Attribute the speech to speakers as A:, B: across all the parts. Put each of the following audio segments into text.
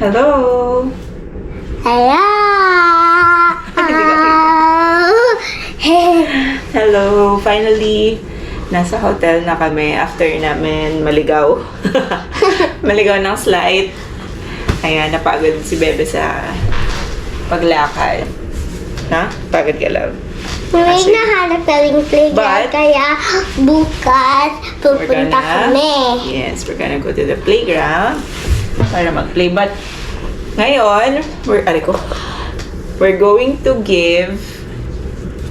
A: Hello!
B: Hello!
A: Hello! Finally, nasa hotel na kami after namin maligaw. Maligaw ng slide. Ayan, napagod si Bebe sa paglakad. Ha? Pagod ka lang.
B: May nahanap kaming playground, kaya bukas pupunta kami.
A: Yes, we're gonna go to the playground para mag-play. But ngayon, we're going to give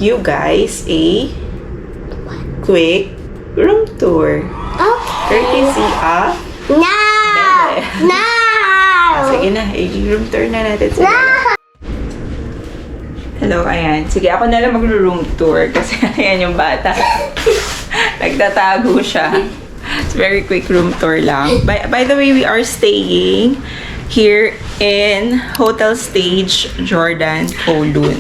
A: you guys a quick room tour.
B: Okay.
A: Courtesy of
B: No!
A: Bebe.
B: No!
A: Sige na, i-room tour na natin sila.
B: No!
A: Hello, ayan. Sige, ako na lang mag-room tour kasi ayan yung bata. Nagtatago siya. It's very quick room tour lang. By the way, we are staying here in Hotel Stage Jordan, Kowloon.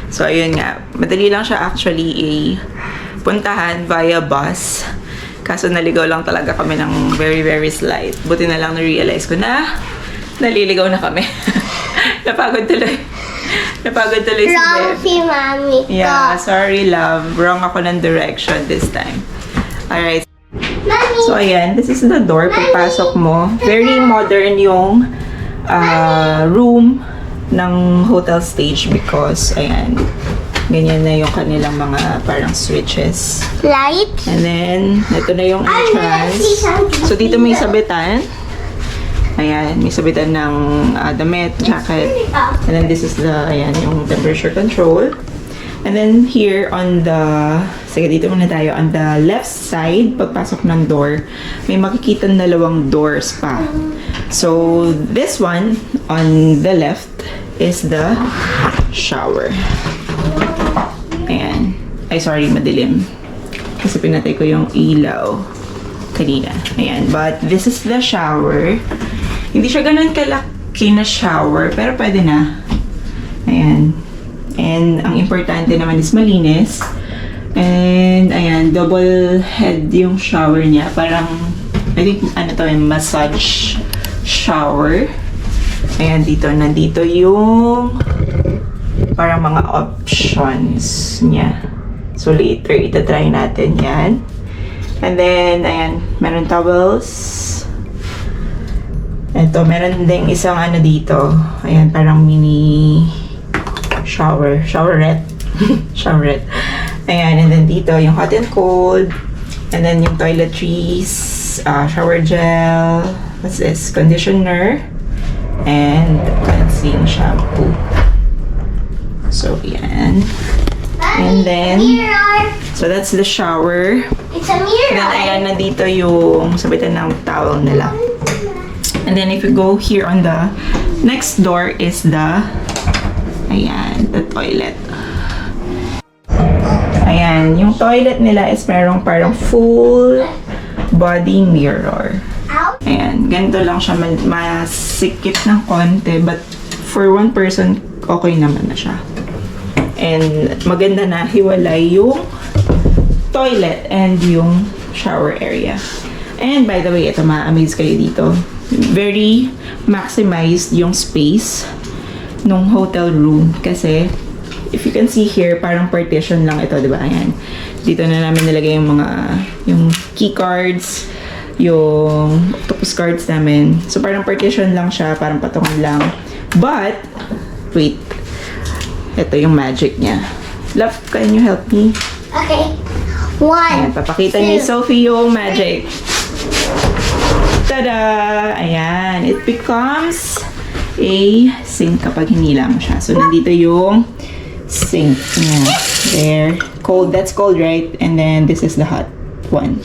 A: So, ayun nga. Madali lang siya actually puntahan via bus. Kaso naligaw lang talaga kami ng very, very slight. Buti na lang na-realize ko na naliligaw na kami. Napagod tuloy. Napagod tuloy si
B: Wrong
A: Bebe.
B: si mami ko.
A: Yeah, sorry love. Wrong ako ng direction this time. Alright.
B: Mami!
A: So, ayan. This is the door. Pagpasok mo. Very modern yung room ng Hotel Stage because, ayan, ganyan na yung kanilang mga parang switches.
B: Light?
A: And then, ito na yung
B: I wanna see
A: entrance.
B: something.
A: So, dito may sabitan. Ayan, may sabitan ng damit, jacket. And then this is the, ayan, yung temperature control. And then here on the, sige dito muna tayo, on the left side, pagpasok ng door, may makikita na dalawang doors pa. So, this one, on the left, is the shower. Ayan. Ay, sorry, madilim. Kasi pinatay ko yung ilaw kanina. Ayan. But this is the shower. Hindi siya ganun kalaki na shower, pero pwede na. Ayan. And ang importante naman is malinis. And ayan, double head yung shower niya. Parang, I think, ano to, massage shower. Ayan, nandito yung parang mga options niya. So later, itatry natin yan. And then, ayan, meron towels. Ito, meron ding isang ano dito. Ayan, parang mini showerette. Showerette. Ayan, and then dito, yung hot and cold. And then yung toiletries, shower gel. What's this? Conditioner. And cleansing shampoo. So, ayan. And then,
B: Mirror!
A: so that's the shower.
B: It's a mirror!
A: And then, ayan, nandito yung sabitan ng towel nila. And then, if you go here on the next door is the, ayan, the toilet. Ayan, yung toilet nila is merong parang full body mirror. Ayan, ganito lang siya, masikip ng konti, but for one person, okay naman na siya. And maganda na hiwalay yung toilet and yung shower area. And by the way, ito ma-amaze kayo dito. Very maximized yung space nung hotel room kasi if you can see here, parang partition lang ito, di ba? Ayan. Dito na namin nilagay yung key cards, yung octopus cards namin. So parang partition lang siya, parang patungan lang. But, wait. Ito yung magic niya. Love, can you help me?
B: Okay.
A: Ayan,
B: 1,
A: papakita ni Sophie yung magic. Tada! Ayan. It becomes a sink kapag hinila mo siya. So, nandito yung sink. Ayan. There. Cold. That's cold, right? And then, this is the hot one.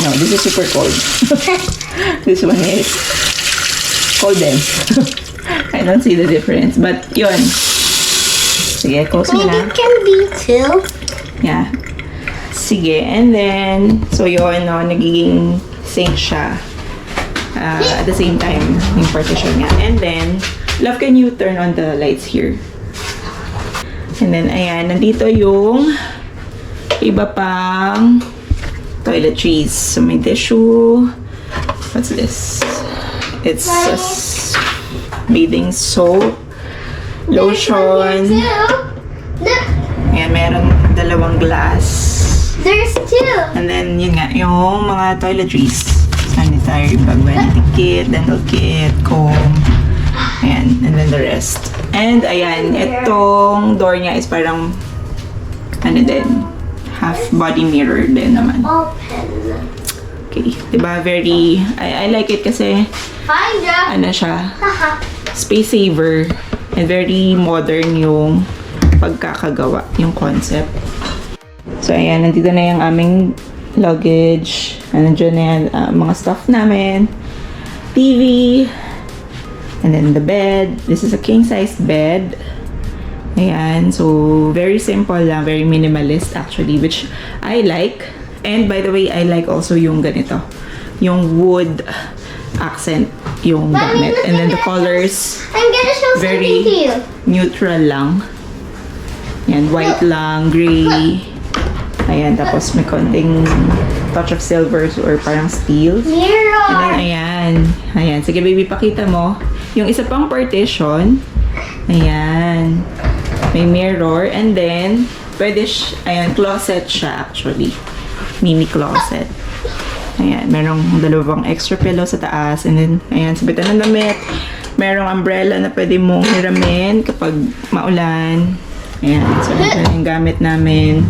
A: No, this is super cold. This one is cold then. I don't see the difference. But, yun. Sige, close mo na.
B: It can be too.
A: Yeah. Sige, and then, so yun, no, nagiging sink siya. At the same time, yung partition niya. And then, love, can you turn on the lights here? And then, ayan, nandito yung iba pang toiletries. So, may tissue. What's this? It's bathing soap, lotion.
B: Look,
A: Ayan, meron dalawang glass.
B: there's two.
A: And then, yun nga, yung mga toiletries. Sanitary bag, vanity kit, dental kit, comb. Ayan, and then the rest. And, ayan, itong door niya is parang, ano din, half body mirror din naman.
B: Open.
A: Okay, diba? Very, I like it kasi,
B: Find ya.
A: ano siya,
B: Haha.
A: space saver. And very modern yung pagkakagawa, yung concept. So, ayan, nandito na yung aming luggage. Nandiyan na yan, mga stuff namin. TV. And then the bed. This is a king-size bed. Ayan, so very simple lang, very minimalist actually, which I like. And by the way, I like also yung ganito. Yung wood accent yung gamit. And then the colors,
B: I'm gonna show
A: very
B: something to you.
A: neutral lang. Yan, white lang, gray. Ayan, tapos may konting touch of silver or parang steel. And then,
B: Mirror.
A: ayan. Ayan. Sige, baby, pakita mo. Yung isa pang partition. Ayan. May mirror. And then, pwede ayan, closet siya actually. Mini closet. Ayan. Merong dalawang extra pillow sa taas. And then, ayan, sabitan ng damit. Merong umbrella na pwede mong hiramin kapag maulan. Ayan. So, ito na yung gamit namin.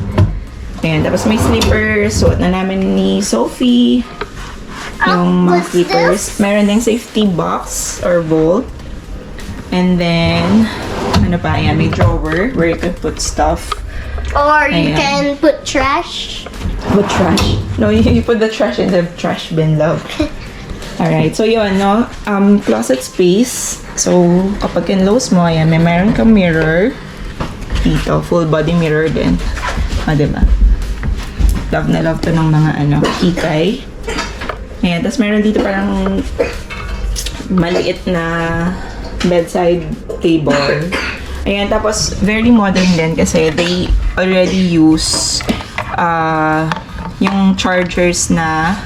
A: Ayan, tapos may slippers. Suot na namin ni Sophie. Yung mga
B: what's
A: slippers. Meron ding safety box or vault. And then, ano pa? Ayan, may drawer where you can put stuff.
B: Or you
A: Ayan.
B: can put trash.
A: Put trash. No, you put the trash in the trash bin, love. Alright, so yun, no? Closet space. So, kapag kinlose mo, ayan, meron kang mirror. Dito, full body mirror din. Diba? Love na love to ng mga hikay. Ayan, tapos meron dito parang maliit na bedside table. Ayan, tapos very modern din kasi they already use yung chargers na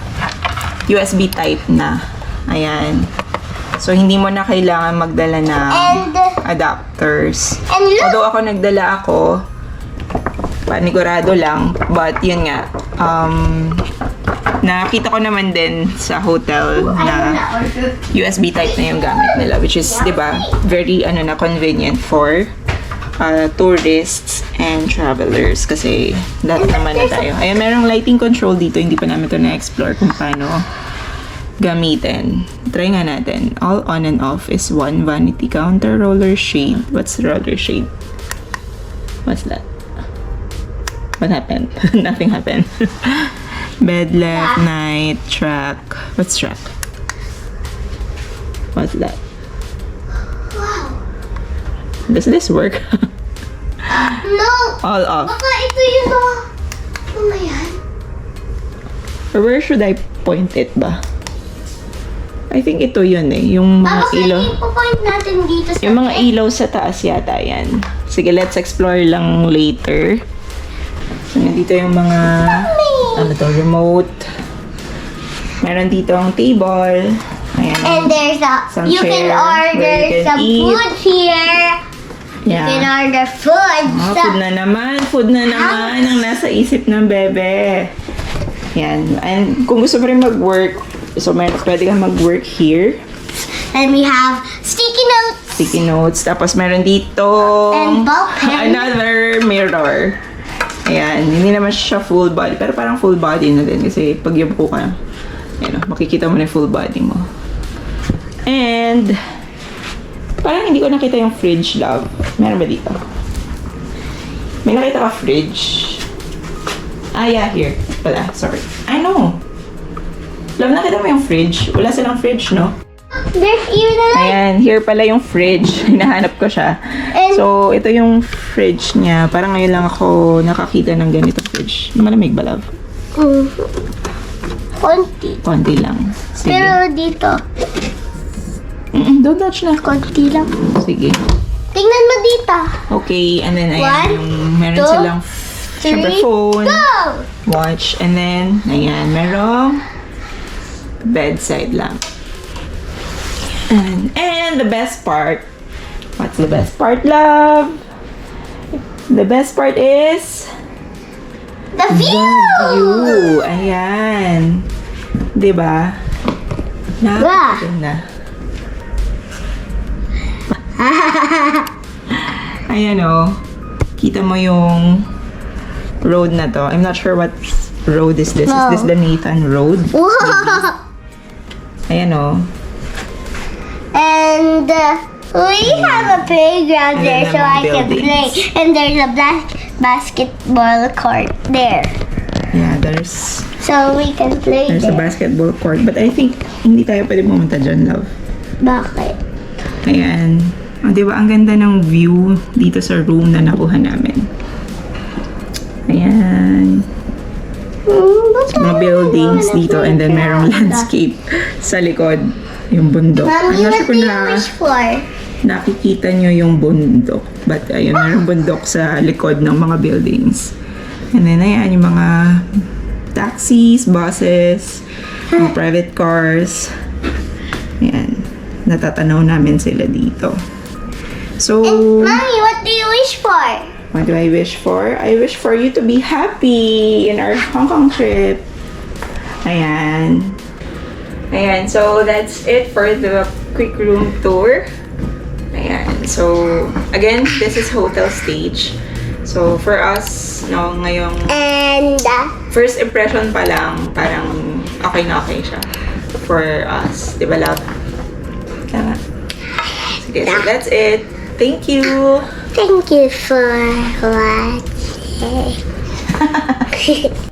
A: USB type na. Ayan. So, hindi mo na kailangan magdala ng adapters.
B: And look.
A: Although nagdala ako, panigurado lang. But, yun nga. Nakita ko naman din sa hotel na USB type na yung gamit nila. Which is, di ba, very convenient for tourists and travelers. Kasi, lahat naman na tayo. Ayan, merong lighting control dito. Hindi pa namin ito na-explore kung paano gamitin. Try nga natin. All on and off is one vanity counter roller shade. What's roller shade? What's that? What happened? Nothing happened. Bed left, night, track. What's track? What's that?
B: Wow.
A: Does this work?
B: No.
A: All off.
B: Baka ito yun o. Ano na yan?
A: Or where should I point it ba? I think ito yun yung mga
B: Tapos
A: ilaw.
B: ipo-point natin dito sa
A: Yung mga ilaw sa taas yata yan. Sige, let's explore lang later. So, nandito yung mga, remote. Meron dito ang table. Ayan.
B: And there's
A: Some
B: you can
A: chair
B: order
A: where you can
B: some
A: eat.
B: food here. You can
A: Yeah.
B: order food.
A: Food na naman. Food na naman ang nasa isip ng bebe. Yan. And kung gusto mo rin mag-work, so pwede kang mag-work here.
B: And we have sticky notes.
A: Sticky notes. Tapos meron dito
B: And ball pen.
A: another mirror. Ayan. Hindi naman siya full body. Pero parang full body na din. Kasi pag yupo ka, makikita mo na yung full body mo. And parang hindi ko nakita yung fridge, love. Meron ba dito? May nakita ka fridge? Ah, yeah. Here. Wala. Sorry. I know. Love, nakita mo yung fridge? Wala silang fridge, no?
B: There's even a
A: Ayan, here pala yung fridge. Hinahanap ko siya.
B: And-
A: So, ito yung fridge niya. Parang ngayon lang ako nakakita ng ganito fridge. Malamig ba, love?
B: konti.
A: Konti lang. Sige.
B: Pero dito,
A: Don't touch na.
B: konti lang.
A: Sige.
B: Tingnan mo dito.
A: Okay, and then ayan,
B: One,
A: yung meron
B: two,
A: silang syempre
B: 3,
A: phone,
B: go!
A: watch, and then, ayan, merong bedside lamp. And the best part. What's the best part, love? The best part is
B: The view!
A: view. Ayan. Diba? Napakaganda. Ayan o. Kita mo yung road na to. I'm not sure what road is this.
B: No.
A: Is this the Nathan Road?
B: Wow.
A: Ayan o.
B: And we have a playground
A: And
B: there
A: then
B: so I can
A: buildings.
B: play. And there's a basketball court there.
A: Yeah, there's
B: So we can play
A: a
B: there.
A: basketball court. But I think hindi tayo pwede pumunta dyan, love.
B: Bakit?
A: Ayan. O, diba? Ang ganda ng view dito sa room na nakuha namin. Ayan. Mga buildings dito and then merong landscape sa likod. Yung bundok.
B: Mommy,
A: I'm not
B: what
A: sure
B: do
A: kung
B: you wish for?
A: nakikita nyo yung bundok. But ayun, merong bundok sa likod ng mga buildings. And then ayan, yung mga taxis, buses, mga private cars. Ayan. Natatanaw namin sila dito. So,
B: Mommy, what do you wish for?
A: what do I wish for? I wish for you to be happy in our Hong Kong trip. Ayan. Ayan, so that's it for the quick room tour. Ayan, so again, this is hotel stage. So for us, no, ngayong
B: And
A: first impression pa lang, parang okay na okay siya for us. Di ba, love? Tama. Sige, so that's it. Thank you.
B: thank you for watching.